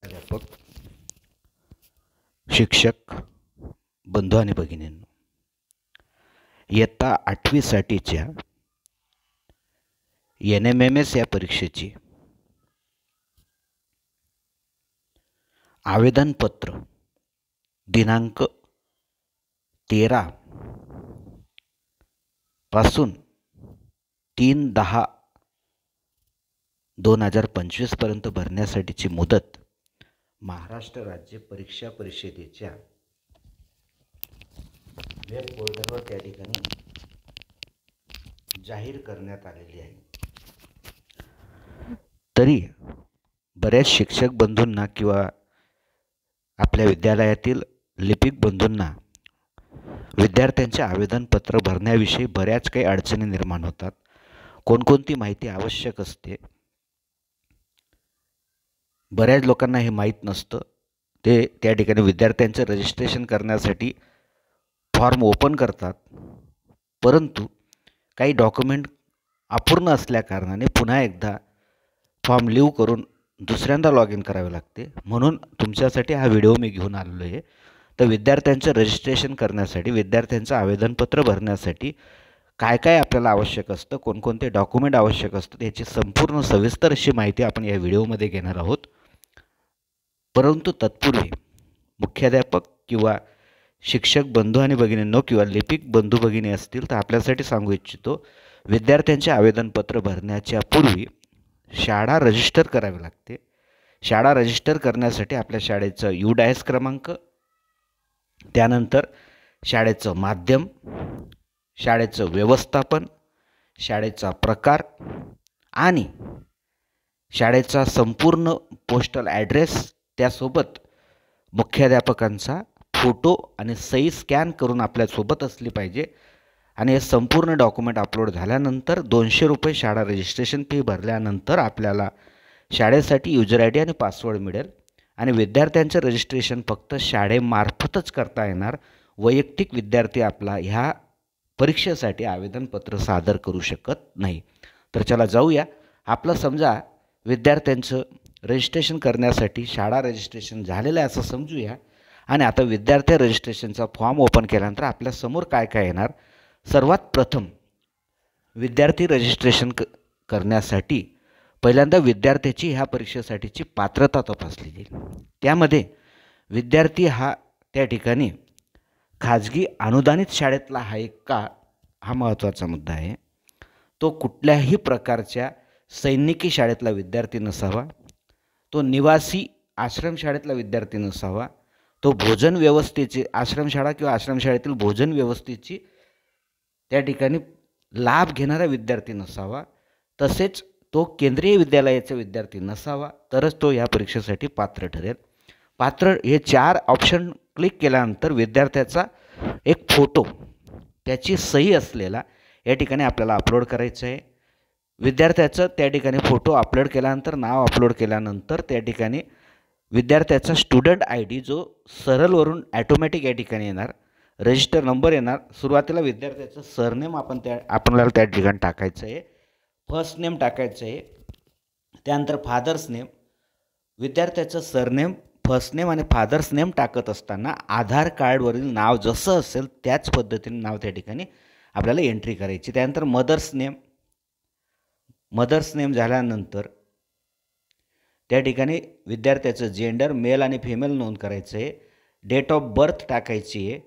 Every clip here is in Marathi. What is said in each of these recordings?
प्राध्यापक, शिक्षक, बंधू आणि भगिनींनो, इयत्ता 8वी साठीच्या NMMS या परीक्षेची आवेदनपत्र दिनांक 13 पासून 3/10/2025 पर्यंत भरण्यासाठीची मुदत महाराष्ट्र राज्य परीक्षा परिषदेच्या वेब पोर्टलवर त्या ठिकाणी जाहीर करण्यात आलेली आहे. तरी बऱ्याच शिक्षक बंधूंना किंवा आपल्या विद्यालयातील लिपिक बंधूंना विद्यार्थ्यांचे आवेदनपत्र भरण्याविषयी बऱ्याच काही अडचणी निर्माण होतात. कोणकोणती माहिती आवश्यक असते बऱ्याच लोकांना हे माहीत नसतं. ते त्या ठिकाणी विद्यार्थ्यांचं रजिस्ट्रेशन करण्यासाठी फॉर्म ओपन करतात, परंतु काही डॉक्युमेंट अपूर्ण असल्याकारणाने पुन्हा एकदा फॉर्म लिव्ह करून दुसऱ्यांदा लॉग इन करावे लागते. म्हणून तुमच्यासाठी हा व्हिडिओ मी घेऊन आलेलो आहे. तर विद्यार्थ्यांचं रजिस्ट्रेशन करण्यासाठी, विद्यार्थ्यांचं आवेदनपत्र भरण्यासाठी काय काय आपल्याला आवश्यक असतं, कोणकोणते डॉक्युमेंट आवश्यक असतं, याची संपूर्ण सविस्तर अशी माहिती आपण या व्हिडिओमध्ये घेणार आहोत. परंतु तत्पूर्वी मुख्याध्यापक किंवा शिक्षक बंधू आणि भगिनींनो किंवा लिपिक बंधू भगिनी असतील तर आपल्यासाठी सांगू इच्छितो, विद्यार्थ्यांचे आवेदनपत्र भरण्याच्या पूर्वी शाळा रजिस्टर करावी लागते. शाळा रजिस्टर करण्यासाठी आपल्या शाळेचं UDIS क्रमांक, त्यानंतर शाळेचं माध्यम, शाळेचं व्यवस्थापन, शाळेचा प्रकार आणि शाळेचा संपूर्ण पोस्टल ॲड्रेस, त्यासोबत मुख्याध्यापकांचा फोटो आणि सही स्कॅन करून आपल्यासोबत असली पाहिजे. आणि हे संपूर्ण डॉक्युमेंट अपलोड झाल्यानंतर 200 रुपये शाळा रजिस्ट्रेशन फी भरल्यानंतर आपल्याला शाळेसाठी युजर ID आणि पासवर्ड मिळेल. आणि विद्यार्थ्यांचं रजिस्ट्रेशन फक्त शाळेमार्फतच करता येणार. वैयक्तिक विद्यार्थी आपला ह्या परीक्षेसाठी आवेदनपत्र सादर करू शकत नाही. तर चला जाऊया. आपलं समजा विद्यार्थ्यांचं रजिस्ट्रेशन करण्यासाठी शाळा रजिस्ट्रेशन झालेलं आहे असं समजूया. आणि आता विद्यार्थी रजिस्ट्रेशनचा फॉर्म ओपन केल्यानंतर आपल्यासमोर काय काय येणार. सर्वात प्रथम विद्यार्थी रजिस्ट्रेशन करण्यासाठी पहिल्यांदा विद्यार्थ्याची ह्या परीक्षेसाठीची पात्रता तपासली जाईल. त्यामध्ये विद्यार्थी हा त्या ठिकाणी खाजगी अनुदानित शाळेतला आहे का, हा महत्त्वाचा मुद्दा आहे. तो कुठल्याही प्रकारच्या सैनिकी शाळेतला विद्यार्थी नसावा. तो निवासी आश्रमशाळेतला विद्यार्थी नसावा. तो भोजन व्यवस्थेची, आश्रमशाळा किंवा आश्रमशाळेतील भोजन व्यवस्थेची त्या ठिकाणी लाभ घेणारा विद्यार्थी नसावा. तसेच तो केंद्रीय विद्यालयाचा विद्यार्थी नसावा, तरच तो या परीक्षेसाठी पात्र ठरेल. पात्र हे 4 ऑप्शन क्लिक केल्यानंतर विद्यार्थ्याचा एक फोटो, त्याची सही असलेला या ठिकाणी आपल्याला अपलोड करायचं आहे. विद्यार्थ्याचं त्या ठिकाणी फोटो अपलोड केल्यानंतर, नाव अपलोड केल्यानंतर त्या ठिकाणी विद्यार्थ्याचा स्टुडंट ID जो सरलवरून ॲटोमॅटिक या ठिकाणी येणार, रजिस्टर नंबर येणार. सुरुवातीला विद्यार्थ्याचं सरनेम आपल्याला त्या ठिकाणी टाकायचं आहे, फर्स्ट नेम टाकायचं आहे. त्यानंतर फादर्स नेम. विद्यार्थ्याचं सरनेम, फर्स्ट नेम आणि फादर्स नेम टाकत असताना आधार कार्डवरील नाव जसं असेल त्याच पद्धतीने नाव त्या ठिकाणी आपल्याला एंट्री करायची. त्यानंतर मदर्स नेम झाल्यानंतर त्या ठिकाणी विद्यार्थ्याचं जेंडर मेल आणि फिमेल नोंद करायचं आहे. डेट ऑफ बर्थ टाकायची आहे.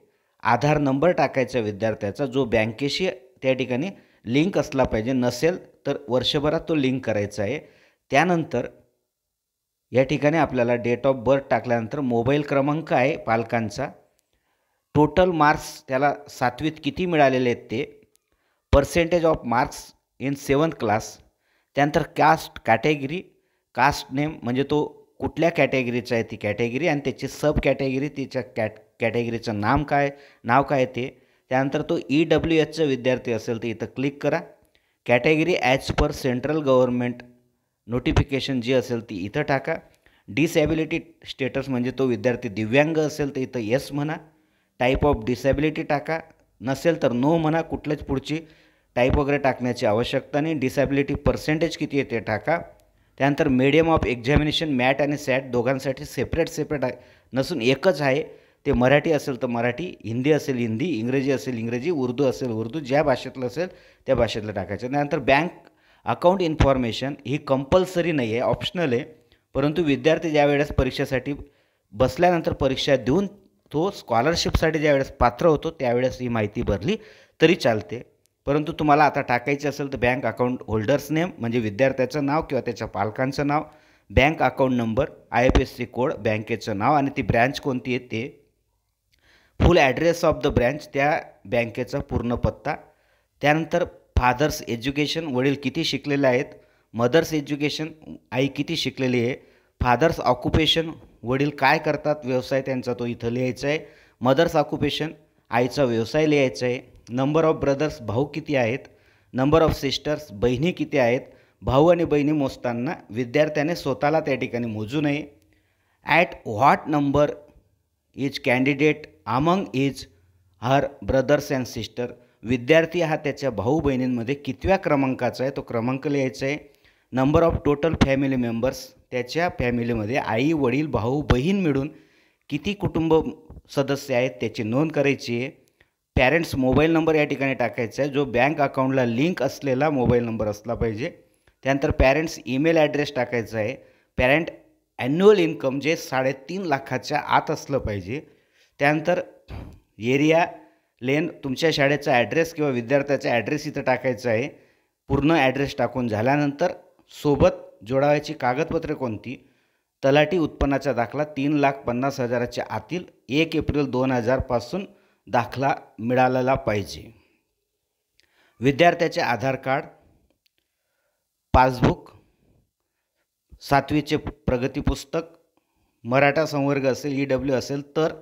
आधार नंबर टाकायचा विद्यार्थ्याचा, जो बँकेशी त्या ठिकाणी लिंक असला पाहिजे, नसेल तर वर्षभरात तो लिंक करायचा आहे. त्यानंतर या ठिकाणी आपल्याला डेट ऑफ बर्थ टाकल्यानंतर मोबाईल क्रमांक आहे पालकांचा, टोटल मार्क्स त्याला 7वीत किती मिळालेले आहेत ते, percentage of marks in 7th class. त्यानंतर कास्ट, कॅटेगरी, कास्ट नेम म्हणजे तो कुठल्या कॅटेगरीचा आहे ती कॅटेगरी, आणि त्याची सब कॅटेगरी, तिच्या कॅटेगरीचं नाव काय ते. त्यानंतर तो EWHचा विद्यार्थी असेल तर इथं क्लिक करा. Category as per central government notification जी असेल ती इथं टाका. डिसॅबिलिटी स्टेटस म्हणजे तो विद्यार्थी दिव्यांग असेल तर इथं येस म्हणा. टाईप ऑफ डिसॅबिलिटी टाका, नसेल तर नो म्हणा. कुठल्याच पुढची टाईप वगैरे टाकण्याची आवश्यकता नाही. डिसॅबिलिटी पर्सेंटेज किती आहे ते टाका. त्यानंतर मीडियम ऑफ एक्झामिनेशन मॅट आणि सॅट दोघांसाठी सेपरेट आहे नसून एकच आहे. ते मराठी असेल तर मराठी, हिंदी असेल हिंदी, इंग्रजी असेल इंग्रजी, उर्दू असेल उर्दू, ज्या भाषेतलं असेल त्या भाषेतलं टाकायचं. त्यानंतर बँक अकाउंट इन्फॉर्मेशन ही कंपल्सरी नाही आहे, ऑप्शनल आहे. परंतु विद्यार्थी ज्यावेळेस परीक्षेसाठी बसल्यानंतर परीक्षा देऊन तो स्कॉलरशिपसाठी ज्यावेळेस पात्र होतो त्यावेळेस ही माहिती भरली तरी चालते. परंतु तुम्हाला आता टाकायचे असेल तर बँक अकाउंट होल्डर्स नेम म्हणजे विद्यार्थ्याचं नाव किंवा त्याच्या पालकांचं नाव, bank account number, IFSC code, बँकेचं नाव आणि ती ब्रँच कोणती आहे ते, full address of the branch, त्या बँकेचा पूर्ण पत्ता. त्यानंतर फादर्स एज्युकेशन, वडील किती शिकलेले आहेत. मदर्स एज्युकेशन, आई किती शिकलेली आहे. फादर्स ऑक्युपेशन, वडील काय करतात, व्यवसाय त्यांचा तो इथं लिहायचा आहे. मदर्स ऑक्युपेशन, आईचा व्यवसाय लिहायचा आहे. नंबर ऑफ ब्रदर्स, भाऊ किती आहेत. नंबर ऑफ सिस्टर्स, बहिणी किती आहेत. भाऊ आणि बहिणी मोजताना विद्यार्थ्याने स्वतःला त्या ठिकाणी मोजू नये. At what number is candidate among is her brothers and sister, विद्यार्थी हा त्याच्या भाऊ बहिणींमध्ये कितव्या क्रमांकाचा आहे तो क्रमांक लिहायचा आहे. Number of total family members, त्याच्या फॅमिलीमध्ये आई वडील भाऊ बहीण मिळून किती कुटुंब सदस्य आहेत त्याची नोंद करायची आहे. पॅरेंट्स मोबाईल नंबर या ठिकाणी टाकायचा आहे, जो बँक अकाउंटला लिंक असलेला मोबाईल नंबर असला पाहिजे. त्यानंतर पॅरेंट्स ईमेल ॲड्रेस टाकायचा आहे. पॅरेंट ॲन्युअल इन्कम जे 3.5 लाखाच्या आत असलं पाहिजे. त्यानंतर एरिया लेन, तुमच्या शाळेचा ॲड्रेस किंवा विद्यार्थ्याचा ॲड्रेस इथं टाकायचा आहे. पूर्ण ॲड्रेस टाकून झाल्यानंतर सोबत जोडावायची कागदपत्रे कोणती, तलाठी उत्पन्नाचा दाखला 3,50,000च्या आतील 1 एप्रिल 2000 पासून दाखला मिळालेला पाहिजे. विद्यार्थ्याचे आधार कार्ड, पासबुक, 7वीचे प्रगती पुस्तक, मराठा संवर्ग असेल EW असेल तर,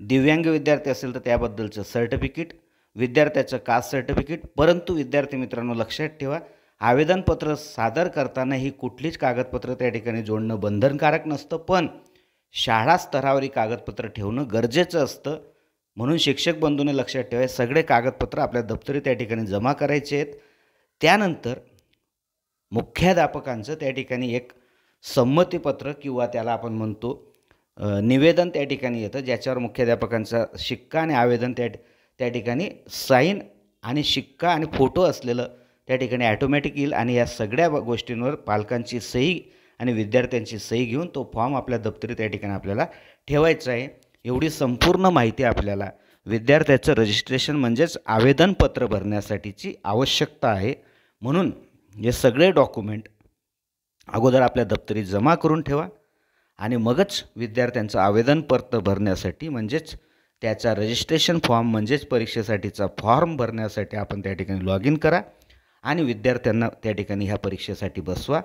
दिव्यांग विद्यार्थी असेल तर त्याबद्दलचं सर्टिफिकेट, विद्यार्थ्याचं कास्ट सर्टिफिकेट. परंतु विद्यार्थी मित्रांनो लक्षात ठेवा, आवेदनपत्र सादर करताना ही कुठलीच कागदपत्र त्या ठिकाणी जोडणं बंधनकारक नसतं, पण शाळा स्तरावर ही कागदपत्र ठेवणं गरजेचं असतं. म्हणून शिक्षक बंधूंनी लक्षात ठेवा, सगळे कागदपत्र आपल्या दप्तरी त्या ठिकाणी जमा करायचे आहेत. त्यानंतर मुख्याध्यापकांचं त्या ठिकाणी एक संमतीपत्र किंवा त्याला आपण म्हणतो निवेदन त्या ठिकाणी येतं, ज्याच्यावर मुख्याध्यापकांचा शिक्का आणि आवेदन त्या ठिकाणी साईन आणि शिक्का आणि फोटो असलेलं त्या ठिकाणी ॲटोमॅटिक येईल. आणि या सगळ्या गोष्टींवर पालकांची सही आणि विद्यार्थ्यांची सही घेऊन तो फॉर्म आपल्या दप्तरी त्या ठिकाणी आपल्याला ठेवायचा आहे. एवढी संपूर्ण माहिती आपल्याला विद्यार्थ्याचं रजिस्ट्रेशन म्हणजेच आवेदनपत्र भरण्यासाठीची आवश्यकता आहे. म्हणून हे सगळे डॉक्युमेंट अगोदर आपल्या दप्तरी जमा करून ठेवा आणि मगच विद्यार्थ्यांचं आवेदनपत्र भरण्यासाठी म्हणजेच त्याचा रजिस्ट्रेशन फॉर्म म्हणजेच परीक्षेसाठीचा फॉर्म भरण्यासाठी आपण त्या ठिकाणी लॉग इन करा आणि विद्यार्थ्यांना त्या ठिकाणी ह्या परीक्षेसाठी बसवा.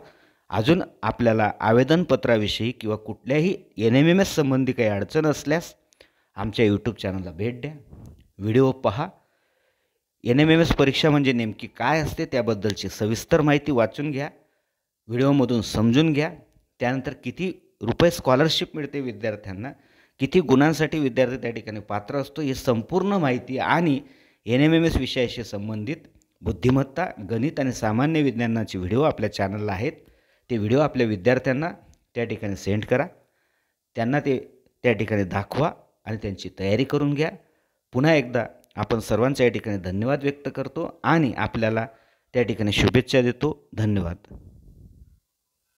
अजून आपल्याला आवेदनपत्राविषयी किंवा कुठल्याही NMMS संबंधी काही अडचण असल्यास आमच्या यूट्यूब चॅनलला भेट द्या, व्हिडिओ पहा. NMMS परीक्षा म्हणजे नेमकी काय असते त्याबद्दलची सविस्तर माहिती वाचून घ्या, व्हिडिओमधून समजून घ्या. त्यानंतर किती रुपये स्कॉलरशिप मिळते विद्यार्थ्यांना, किती गुणांसाठी विद्यार्थी त्या ठिकाणी पात्र असतो, ही संपूर्ण माहिती आणि NMMS विषयाशी संबंधित बुद्धिमत्ता, गणित आणि सामान्य विज्ञानाचे व्हिडिओ आपल्या चॅनलला आहेत. ते व्हिडिओ आपल्या विद्यार्थ्यांना त्या ठिकाणी सेंड करा, त्यांना ते त्या ठिकाणी दाखवा आणि त्यांची तयारी करून घ्या. पुन्हा एकदा आपण सर्वांच्या या ठिकाणी धन्यवाद व्यक्त करतो आणि आपल्याला त्या ठिकाणी शुभेच्छा देतो. धन्यवाद.